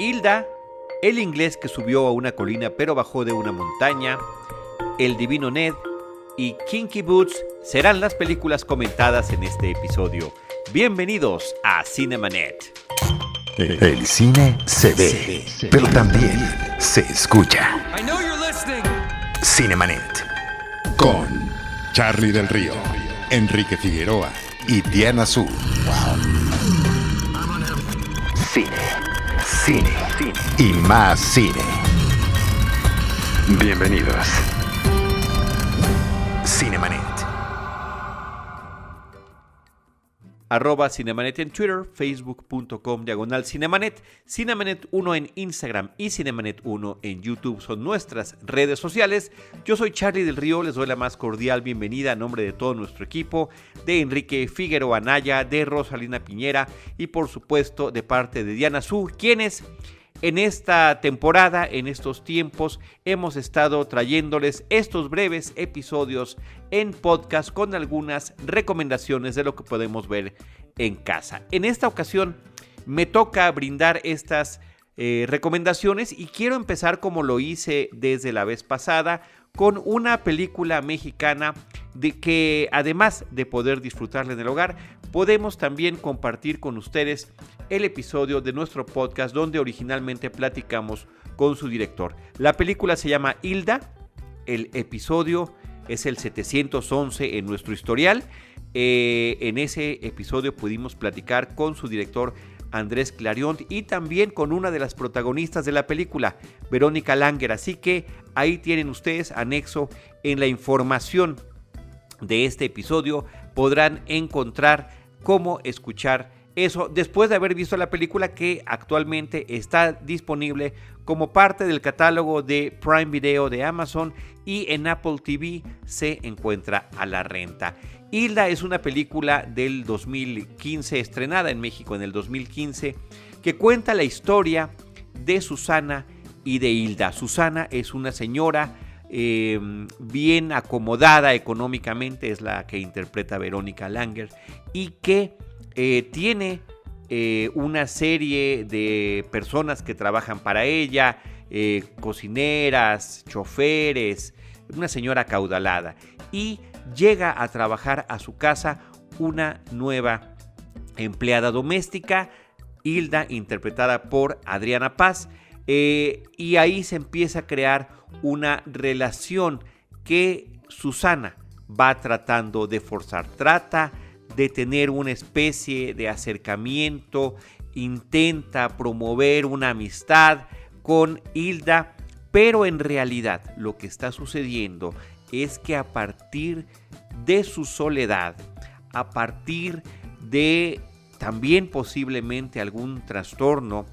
Hilda, el inglés que subió a una colina pero bajó de una montaña, El Divino Ned y Kinky Boots serán las películas comentadas en este episodio. Bienvenidos a Cinemanet. El cine se ve, pero también se escucha. Cinemanet, con Charlie del Río, Enrique Figueroa y Diana Su. Cine, cine y más cine. Bienvenidos. Cinemanet. @Cinemanet en Twitter, facebook.com/Cinemanet, Cinemanet1 en Instagram y Cinemanet1 en YouTube son nuestras redes sociales. Yo soy Charlie del Río, les doy la más cordial bienvenida a nombre de todo nuestro equipo, de Enrique Figueroa Anaya, de Rosalina Piñera y por supuesto de parte de Diana Su, quienes en esta temporada, en estos tiempos, hemos estado trayéndoles estos breves episodios en podcast con algunas recomendaciones de lo que podemos ver en casa. En esta ocasión me toca brindar estas recomendaciones y quiero empezar como lo hice desde la vez pasada con una película mexicana de que además de poder disfrutarla en el hogar, podemos también compartir con ustedes el episodio de nuestro podcast donde originalmente platicamos con su director. La película se llama Hilda, el episodio es el 711 en nuestro historial. En ese episodio pudimos platicar con su director Andrés Clariont y también con una de las protagonistas de la película, Verónica Langer. Así que ahí tienen ustedes anexo en la información de este episodio, podrán encontrar cómo escuchar eso después de haber visto la película, que actualmente está disponible como parte del catálogo de Prime Video de Amazon y en Apple TV se encuentra a la renta. Hilda es una película del 2015, estrenada en México en el 2015, que cuenta la historia de Susana y de Hilda. Susana es una señora bien acomodada económicamente, es la que interpreta Verónica Langer, y que tiene una serie de personas que trabajan para ella, cocineras, choferes, una señora acaudalada, y llega a trabajar a su casa una nueva empleada doméstica, Hilda, interpretada por Adriana Paz, y ahí se empieza a crear una relación que Susana va tratando de forzar. Trata de tener una especie de acercamiento, intenta promover una amistad con Hilda, pero en realidad lo que está sucediendo es que a partir de su soledad, a partir de también posiblemente algún trastorno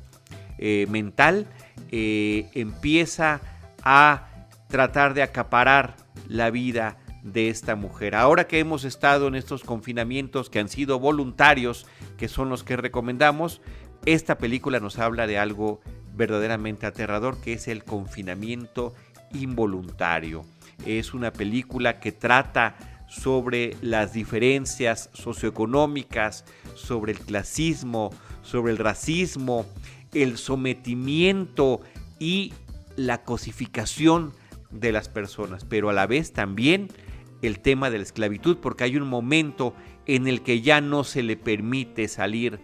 mental, empieza a tratar de acaparar la vida de esta mujer. Ahora que hemos estado en estos confinamientos que han sido voluntarios, que son los que recomendamos, esta película nos habla de algo verdaderamente aterrador, que es el confinamiento involuntario. Es una película que trata sobre las diferencias socioeconómicas, sobre el clasismo, sobre el racismo, el sometimiento y la cosificación de las personas, pero a la vez también el tema de la esclavitud, porque hay un momento en el que ya no se le permite salir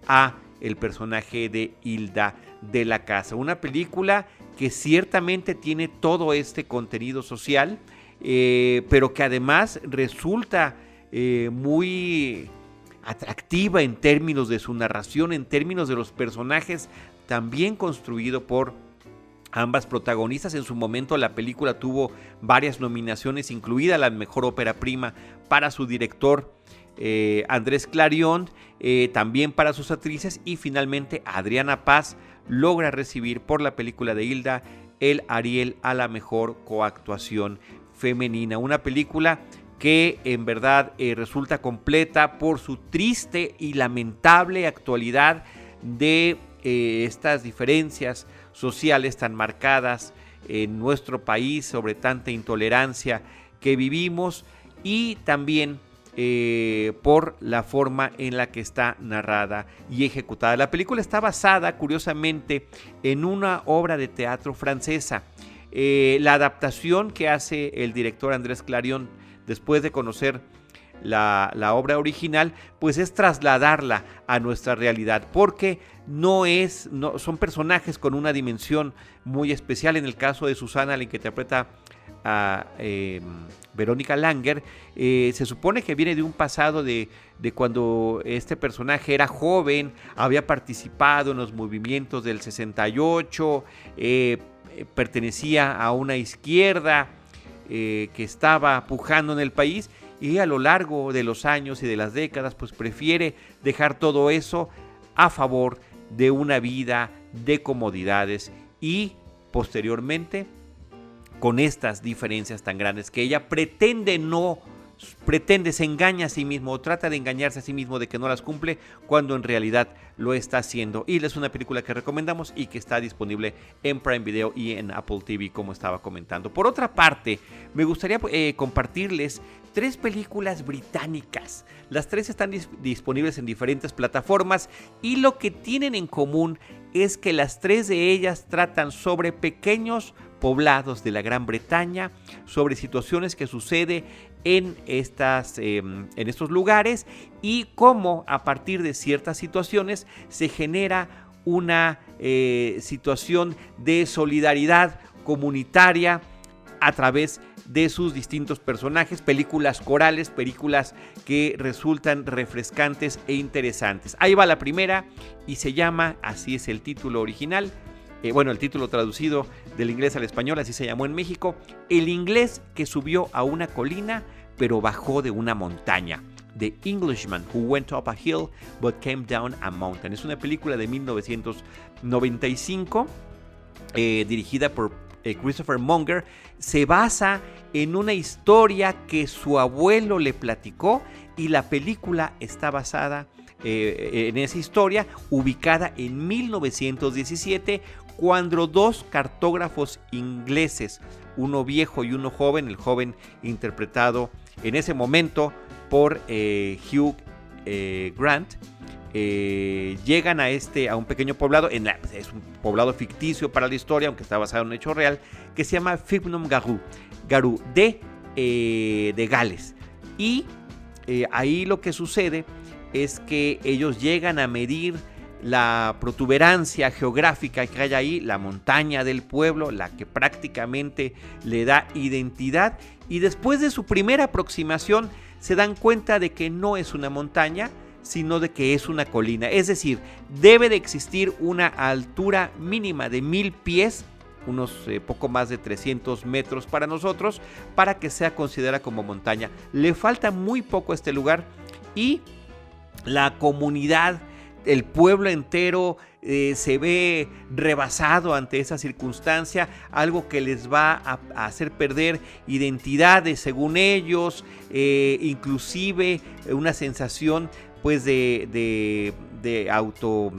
a el personaje de Hilda de la casa. Una película que ciertamente tiene todo este contenido social, pero que además resulta muy atractiva en términos de su narración, en términos de los personajes, también construido por ambas protagonistas. En su momento la película tuvo varias nominaciones, incluida la mejor ópera prima para su director Andrés Clariont, también para sus actrices, y finalmente Adriana Paz logra recibir por la película de Hilda el Ariel a la mejor coactuación femenina. Una película que en verdad resulta completa por su triste y lamentable actualidad de estas diferencias sociales tan marcadas en nuestro país, sobre tanta intolerancia que vivimos, y también por la forma en la que está narrada y ejecutada. La película está basada, curiosamente, en una obra de teatro francesa. La adaptación que hace el director Andrés Clarion después de conocer la obra original, pues es trasladarla a nuestra realidad, porque son personajes con una dimensión muy especial. En el caso de Susana, la que interpreta a Verónica Langer, se supone que viene de un pasado de cuando este personaje era joven, había participado en los movimientos del 68, pertenecía a una izquierda que estaba pujando en el país, y a lo largo de los años y de las décadas pues prefiere dejar todo eso a favor de una vida de comodidades, y posteriormente con estas diferencias tan grandes que ella se engaña a sí mismo, o trata de engañarse a sí mismo de que no las cumple, cuando en realidad lo está haciendo. Y es una película que recomendamos y que está disponible en Prime Video y en Apple TV, como estaba comentando. Por otra parte, me gustaría compartirles 3 películas británicas. Las 3 están disponibles en diferentes plataformas, y lo que tienen en común es que las 3 de ellas tratan sobre pequeños poblados de la Gran Bretaña, sobre situaciones que suceden en estos lugares, y cómo a partir de ciertas situaciones se genera una situación de solidaridad comunitaria a través de sus distintos personajes. Películas corales, películas que resultan refrescantes e interesantes. Ahí va la primera, y se llama, así es el título original, el título traducido del inglés al español, así se llamó en México: El inglés que subió a una colina pero bajó de una montaña. The Englishman Who Went Up a Hill But Came Down a Mountain. Es una película de 1995, dirigida por Christopher Monger. Se basa en una historia que su abuelo le platicó, y la película está basada en esa historia, ubicada en 1917, cuando 2 cartógrafos ingleses, uno viejo y uno joven, el joven interpretado en ese momento por Hugh Grant, llegan a un pequeño poblado, es un poblado ficticio para la historia, aunque está basado en un hecho real, que se llama Fibnum Garou de Gales. Y ahí lo que sucede es que ellos llegan a medir la protuberancia geográfica que hay ahí, la montaña del pueblo, la que prácticamente le da identidad, y después de su primera aproximación se dan cuenta de que no es una montaña, sino de que es una colina. Es decir, debe de existir una altura mínima de 1000 pies, unos poco más de 300 metros para nosotros, para que sea considerada como montaña. Le falta muy poco a este lugar, y la comunidad, el pueblo entero se ve rebasado ante esa circunstancia, algo que les va a hacer perder identidades según ellos, inclusive una sensación pues de auto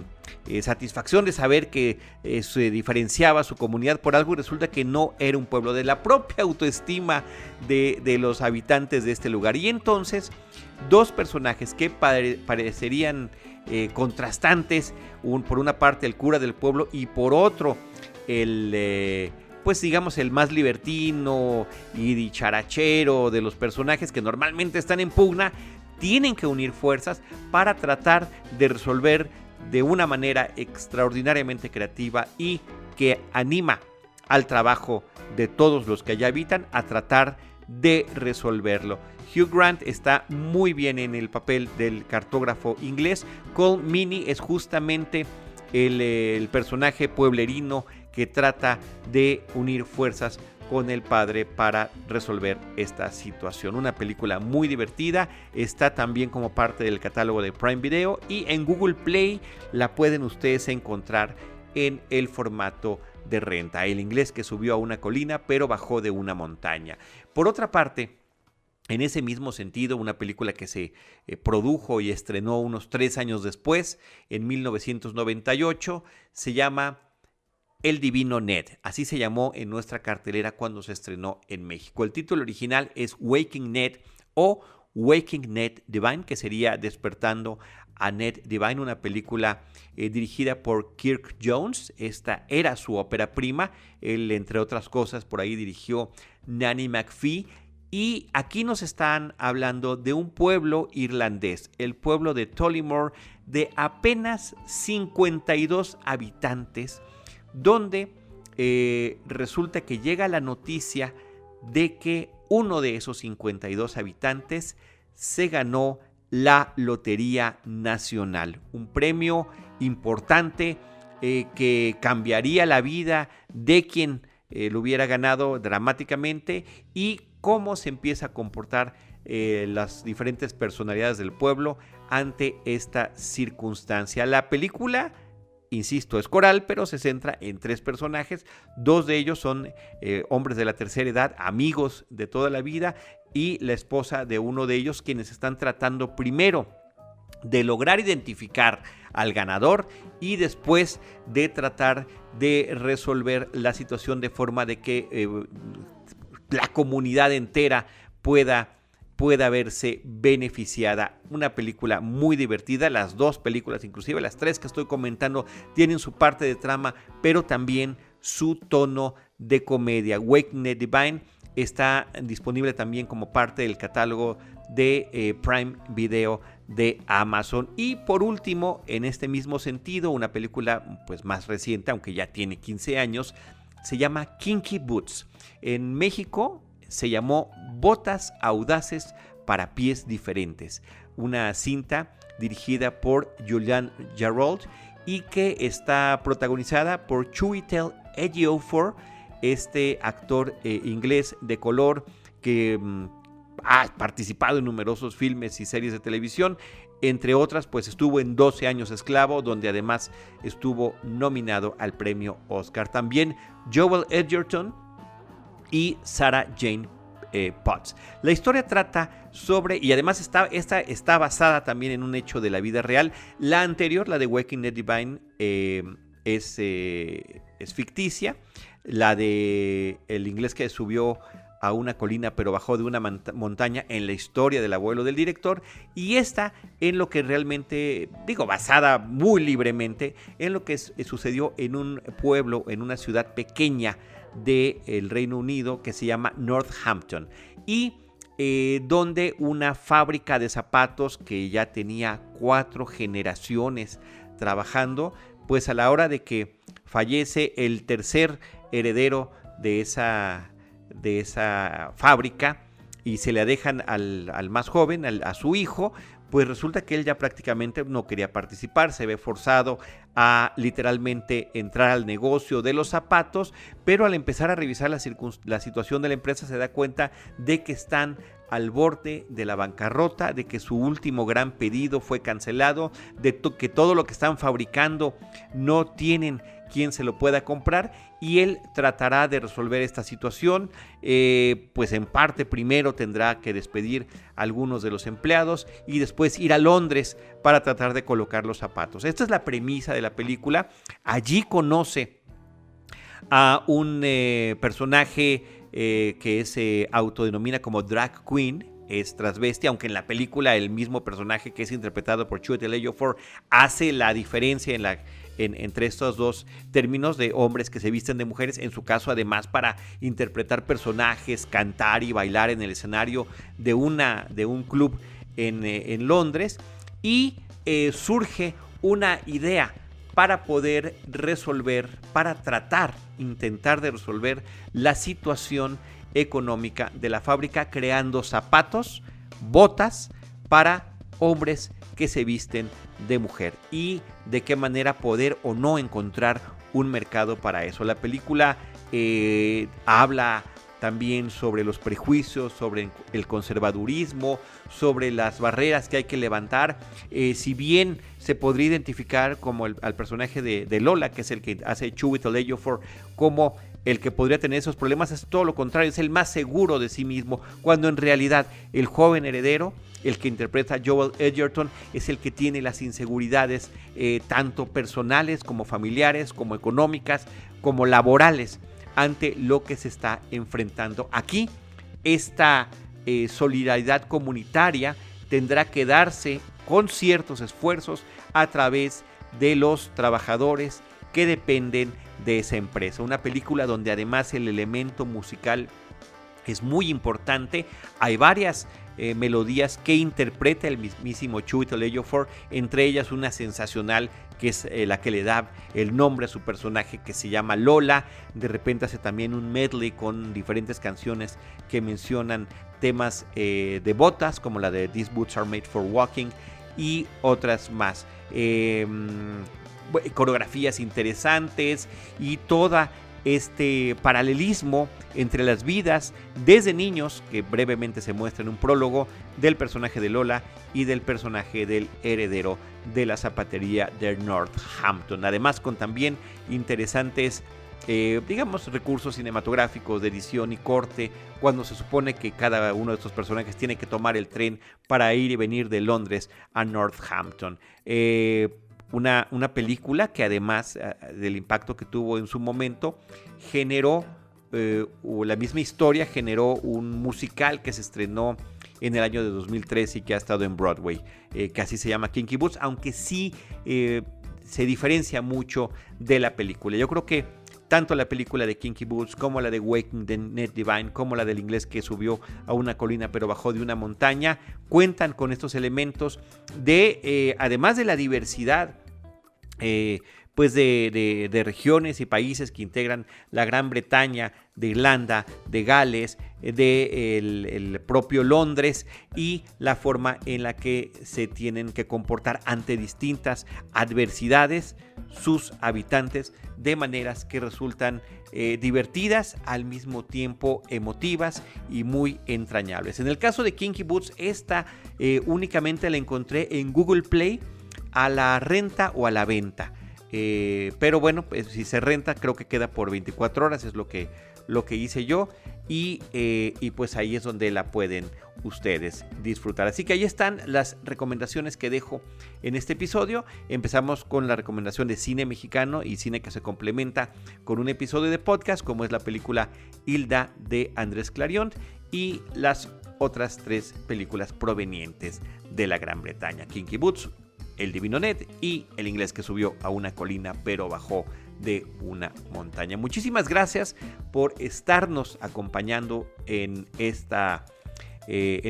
satisfacción de saber que se diferenciaba su comunidad por algo, y resulta que no era un pueblo, de la propia autoestima de los habitantes de este lugar. Y entonces 2 personajes que parecerían contrastantes, por una parte el cura del pueblo y por otro el más libertino y dicharachero de los personajes que normalmente están en pugna, tienen que unir fuerzas para tratar de resolver de una manera extraordinariamente creativa, y que anima al trabajo de todos los que allá habitan a tratar de resolverlo. Hugh Grant está muy bien en el papel del cartógrafo inglés. Colm Meaney es justamente el personaje pueblerino que trata de unir fuerzas con el padre para resolver esta situación. Una película muy divertida, está también como parte del catálogo de Prime Video, y en Google Play la pueden ustedes encontrar en el formato de renta. El inglés que subió a una colina pero bajó de una montaña. Por otra parte, en ese mismo sentido, una película que se produjo y estrenó unos 3 años después, en 1998, se llama El Divino Ned. Así se llamó en nuestra cartelera cuando se estrenó en México. El título original es Waking Ned, o Waking Ned Devine, que sería Despertando a Ned Devine, una película dirigida por Kirk Jones. Esta era su ópera prima. Él, entre otras cosas, por ahí dirigió Nanny McPhee. Y aquí nos están hablando de un pueblo irlandés, el pueblo de Tollymore, de apenas 52 habitantes, donde resulta que llega la noticia de que uno de esos 52 habitantes se ganó la Lotería Nacional, un premio importante que cambiaría la vida de quien lo hubiera ganado dramáticamente, y cómo se empieza a comportar las diferentes personalidades del pueblo ante esta circunstancia. La película, insisto, es coral, pero se centra en 3 personajes. 2 de ellos son hombres de la tercera edad, amigos de toda la vida, y la esposa de uno de ellos, quienes están tratando primero de lograr identificar al ganador y después de tratar de resolver la situación de forma de que la comunidad entera pueda verse beneficiada. Una película muy divertida. Las 2 películas, inclusive las 3 que estoy comentando, tienen su parte de trama, pero también su tono de comedia. Waking Ned Devine está disponible también como parte del catálogo de Prime Video de Amazon. Y por último, en este mismo sentido, una película pues más reciente, aunque ya tiene 15 años, se llama Kinky Boots. En México se llamó Botas Audaces para Pies Diferentes, una cinta dirigida por Julian Jarrold y que está protagonizada por Chiwetel Ejiofor, este actor inglés de color que ha participado en numerosos filmes y series de televisión. Entre otras, pues estuvo en 12 años esclavo, donde además estuvo nominado al premio Oscar. También Joel Edgerton y Sarah Jane Potts. La historia trata sobre, y además esta está basada también en un hecho de la vida real. La anterior, la de Waking Ned Devine, es ficticia. La de el inglés que subió a una colina pero bajó de una montaña, en la historia del abuelo del director, y esta en lo que realmente, basada muy libremente en lo que sucedió en un pueblo, en una ciudad pequeña del Reino Unido que se llama Northampton, y donde una fábrica de zapatos que ya tenía 4 generaciones trabajando, pues a la hora de que fallece el tercer heredero de esa fábrica y se le dejan al más joven, a su hijo, pues resulta que él ya prácticamente no quería participar, se ve forzado a literalmente entrar al negocio de los zapatos, pero al empezar a revisar la situación de la empresa se da cuenta de que están al borde de la bancarrota, de que su último gran pedido fue cancelado, de que todo lo que están fabricando no tienen quien se lo pueda comprar, y él tratará de resolver esta situación. Pues en parte primero tendrá que despedir a algunos de los empleados y después ir a Londres para tratar de colocar los zapatos. Esta es la premisa de la película. Allí conoce a un personaje que se autodenomina como drag queen, es transvesti, aunque en la película el mismo personaje, que es interpretado por Chiwetel Ejiofor, hace la diferencia entre estos 2 términos de hombres que se visten de mujeres, en su caso además para interpretar personajes, cantar y bailar en el escenario de un club en Londres, y surge una idea para poder intentar de resolver la situación económica de la fábrica, creando zapatos, botas para hombres que se visten de mujer, y de qué manera poder o no encontrar un mercado para eso. La película habla también sobre los prejuicios, sobre el conservadurismo, sobre las barreras que hay que levantar. Si bien se podría identificar como al personaje de Lola, que es el que hace Chiwetel Ejiofor, como el que podría tener esos problemas, es todo lo contrario, es el más seguro de sí mismo, cuando en realidad el joven heredero, el que interpreta Joel Edgerton, es el que tiene las inseguridades tanto personales como familiares, como económicas, como laborales, ante lo que se está enfrentando. Aquí esta solidaridad comunitaria tendrá que darse con ciertos esfuerzos a través de los trabajadores que dependen de esa empresa. Una película donde además el elemento musical es muy importante. Hay varias melodías que interpreta el mismísimo Chiwetel Ejiofor, entre ellas una sensacional que es la que le da el nombre a su personaje, que se llama Lola. De repente hace también un medley con diferentes canciones que mencionan temas de botas, como la de These Boots Are Made for Walking y otras más. Coreografías interesantes y toda este paralelismo entre las vidas desde niños, que brevemente se muestra en un prólogo, del personaje de Lola y del personaje del heredero de la zapatería de Northampton. Además, con también interesantes recursos cinematográficos de edición y corte, cuando se supone que cada uno de estos personajes tiene que tomar el tren para ir y venir de Londres a Northampton. Una película que además del impacto que tuvo en su momento, generó, la misma historia generó un musical que se estrenó en el año de 2003 y que ha estado en Broadway, que así se llama Kinky Boots, aunque sí se diferencia mucho de la película. Yo creo que tanto la película de Kinky Boots como la de Waking the Ned Divine, como la del inglés que subió a una colina pero bajó de una montaña, cuentan con estos elementos de, además de la diversidad pues de regiones y países que integran la Gran Bretaña, de Irlanda, de Gales, el propio Londres, y la forma en la que se tienen que comportar ante distintas adversidades sus habitantes, de maneras que resultan divertidas, al mismo tiempo emotivas y muy entrañables. En el caso de Kinky Boots, esta únicamente la encontré en Google Play a la renta o a la venta, pero bueno, pues, si se renta creo que queda por 24 horas, es lo que hice yo, y pues ahí es donde la pueden ustedes disfrutar. Así que ahí están las recomendaciones que dejo en este episodio. Empezamos con la recomendación de cine mexicano y cine que se complementa con un episodio de podcast, como es la película Hilda de Andrés Clarion, y las otras 3 películas provenientes de la Gran Bretaña: Kinky Boots, El Divino Ned y El inglés que subió a una colina pero bajó de una montaña. Muchísimas gracias por estarnos acompañando en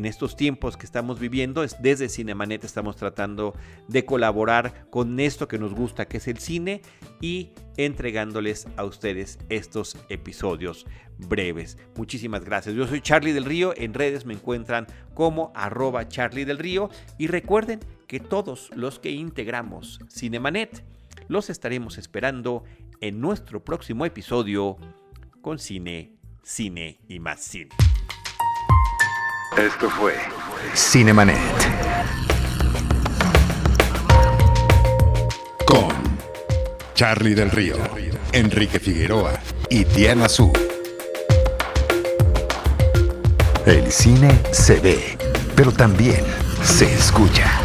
estos tiempos que estamos viviendo. Desde Cinemanet estamos tratando de colaborar con esto que nos gusta, que es el cine, y entregándoles a ustedes estos episodios breves. Muchísimas gracias. Yo soy Charlie del Río. En redes me encuentran como @Charlie del Río, y recuerden que todos los que integramos Cinemanet los estaremos esperando en nuestro próximo episodio con cine y más cine. Esto fue Cinemanet con Charlie del Río, Enrique Figueroa y Diana Su. El cine se ve, pero también se escucha.